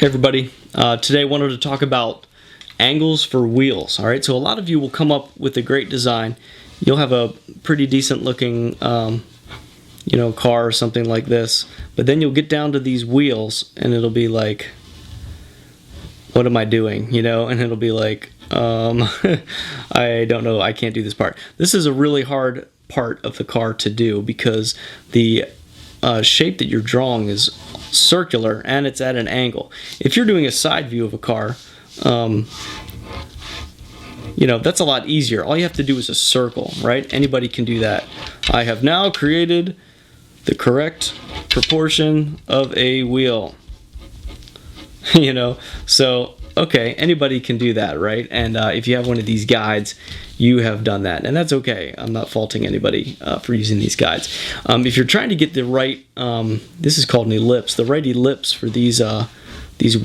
Hey everybody, today I wanted to talk about angles for wheels. Alright, so a lot of you will come up with a great design. You'll have a pretty decent looking car or something like this, but then you'll get down to these wheels and it'll be like, what am I doing? And it'll be like, I don't know, I can't do this part. This is a really hard part of the car to do because the shape that you're drawing is circular and it's at an angle. If you're doing a side view of a car, that's a lot easier. All you have to do is a circle, right? Anybody can do that. I have now created the correct proportion of a wheel. So okay, anybody can do that, right? And if you have one of these guides, you have done that, and that's okay. I'm not faulting anybody for using these guides. If you're trying to get the right, this is called an ellipse, the right ellipse for these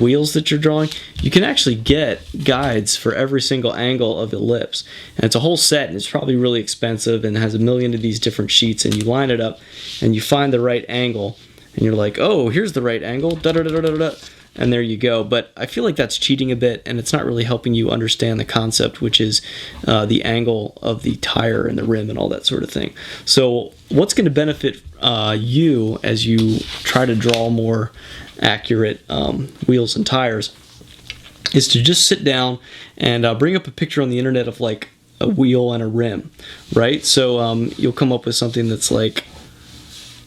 wheels that you're drawing, you can actually get guides for every single angle of ellipse, and it's a whole set, and it's probably really expensive, and it has a million of these different sheets, and you line it up, and you find the right angle, and you're like, oh, here's the right angle, da da da da da da. And there you go. But I feel like that's cheating a bit, and it's not really helping you understand the concept, which is the angle of the tire and the rim and all that sort of thing. So what's going to benefit you as you try to draw more accurate wheels and tires is to just sit down and bring up a picture on the internet of like a wheel and a rim, right? So you'll come up with something that's like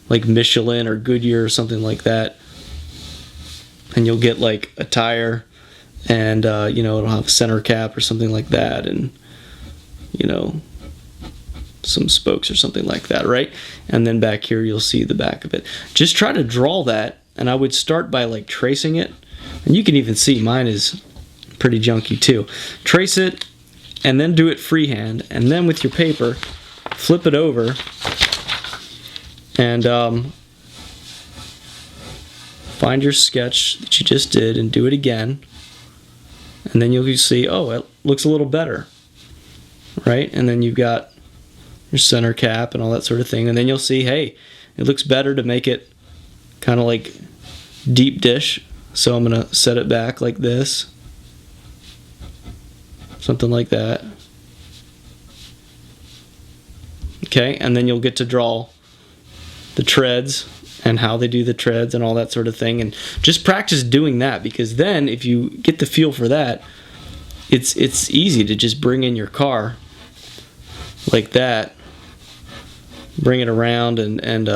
Michelin or Goodyear or something like that. And you'll get like a tire, and it'll have a center cap or something like that, and some spokes or something like that, right? And then back here you'll see the back of it. Just try to draw that, and I would start by like tracing it, and you can even see mine is pretty junky too. Trace it, and then do it freehand, and then with your paper, flip it over, and find your sketch that you just did and do it again, and then you'll see, oh, it looks a little better, right? And then you've got your center cap and all that sort of thing, and then you'll see, hey, it looks better to make it kind of like deep dish, so I'm going to set it back like this, something like that. Okay, and then you'll get to draw the treads and how they do the treads and all that sort of thing, and just practice doing that, because then if you get the feel for that, it's easy to just bring in your car like that, bring it around, and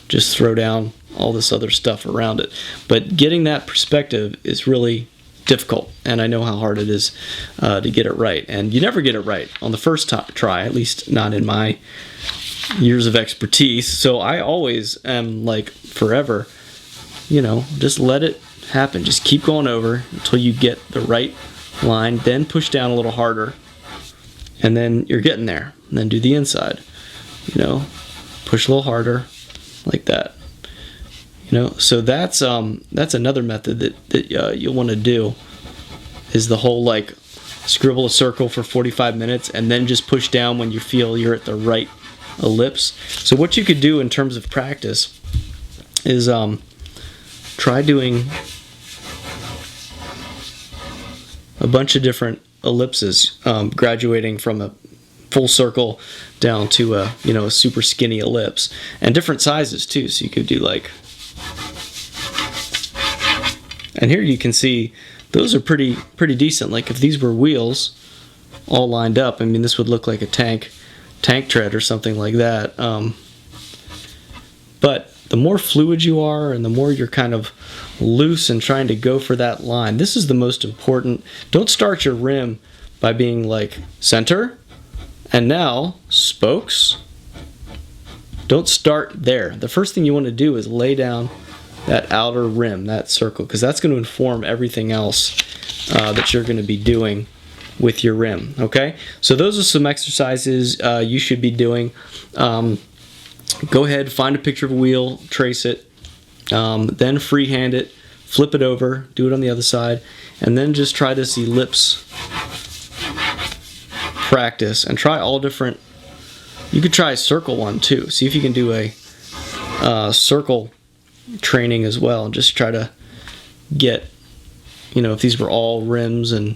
just throw down all this other stuff around it. But getting that perspective is really difficult, and I know how hard it is to get it right, and you never get it right on the first try, at least not in my years of expertise. So I always am like, forever, just let it happen. Just keep going over until you get the right line, then push down a little harder, and then you're getting there. And then do the inside, push a little harder like that. So that's another method that you'll want to do, is the whole like scribble a circle for 45 minutes and then just push down when you feel you're at the right ellipse. So what you could do in terms of practice is try doing a bunch of different ellipses, graduating from a full circle down to a super skinny ellipse, and different sizes too. So you could do like, and here you can see those are pretty decent. Like if these were wheels all lined up, I mean, this would look like a tank tread or something like that. But the more fluid you are, and the more you're kind of loose and trying to go for that line, this is the most important. Don't start your rim by being like center and now spokes. Don't start there. The first thing you want to do is lay down that outer rim, that circle, because that's going to inform everything else that you're going to be doing with your rim. Okay, so those are some exercises you should be doing. Go ahead, find a picture of a wheel, trace it, then freehand it, flip it over, do it on the other side, and then just try this ellipse practice, and try all different. You could try a circle one too. See if you can do a circle training as well, and just try to get, if these were all rims and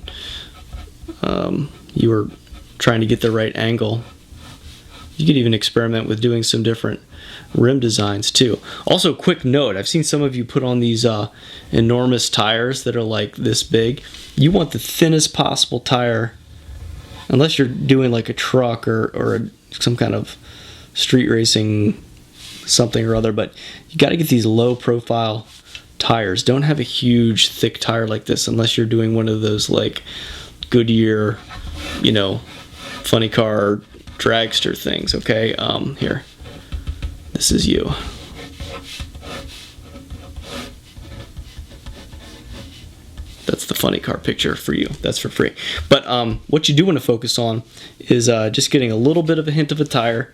you were trying to get the right angle, you could even experiment with doing some different rim designs too. Also, quick note, I've seen some of you put on these enormous tires that are like this big. You want the thinnest possible tire, unless you're doing like a truck or some kind of street racing something or other, but you got to get these low profile tires. Don't have a huge thick tire like this unless you're doing one of those like Goodyear, funny car dragster things. Okay, here, this is you. That's the funny car picture for you. That's for free. But what you do want to focus on is just getting a little bit of a hint of a tire,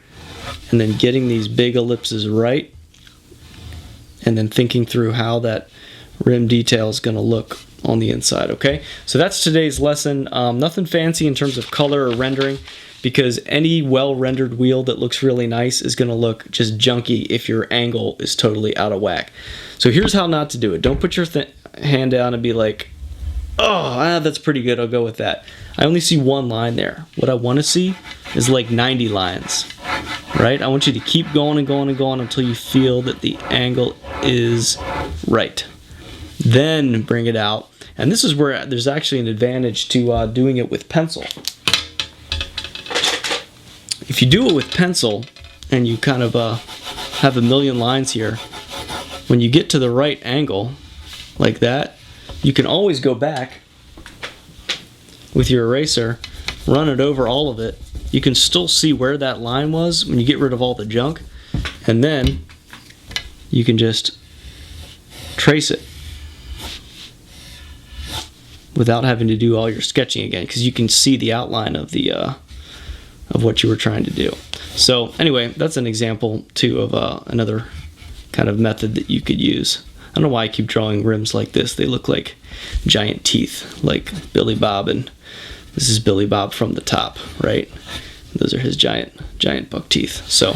and then getting these big ellipses right, and then thinking through how that rim detail is going to look on the inside. Okay, so that's today's lesson. Nothing fancy in terms of color or rendering, because any well-rendered wheel that looks really nice is going to look just junky if your angle is totally out of whack. So here's how not to do it. Don't put your hand down and be like, oh, that's pretty good, I'll go with that. I only see one line there. What I want to see is like 90 lines, right? I want you to keep going and going and going until you feel that the angle is right. Then bring it out. And this is where there's actually an advantage to doing it with pencil. If you do it with pencil and you kind of have a million lines here, when you get to the right angle like that, you can always go back with your eraser, run it over all of it. You can still see where that line was when you get rid of all the junk, and then you can just trace it without having to do all your sketching again, because you can see the outline of the of what you were trying to do. So anyway, that's an example too of another kind of method that you could use. I don't know why I keep drawing rims like this. They look like giant teeth, like Billy Bob, and this is Billy Bob from the top, right? Those are his giant buck teeth. So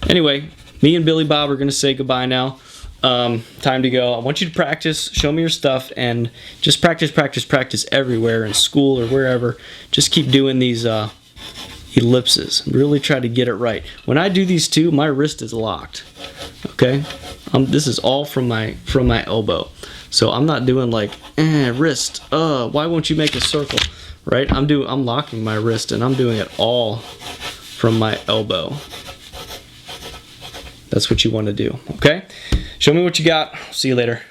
anyway, me and Billy Bob are going to say goodbye now. Time to go. I want you to practice, show me your stuff, and just practice everywhere, in school or wherever. Just keep doing these ellipses. Really try to get it right. When I do these two, my wrist is locked. Okay, this is all from my elbow, so I'm not doing like wrist. Why won't you make a circle? Right? I'm locking my wrist, and I'm doing it all from my elbow. That's what you want to do. Okay. Show me what you got. See you later.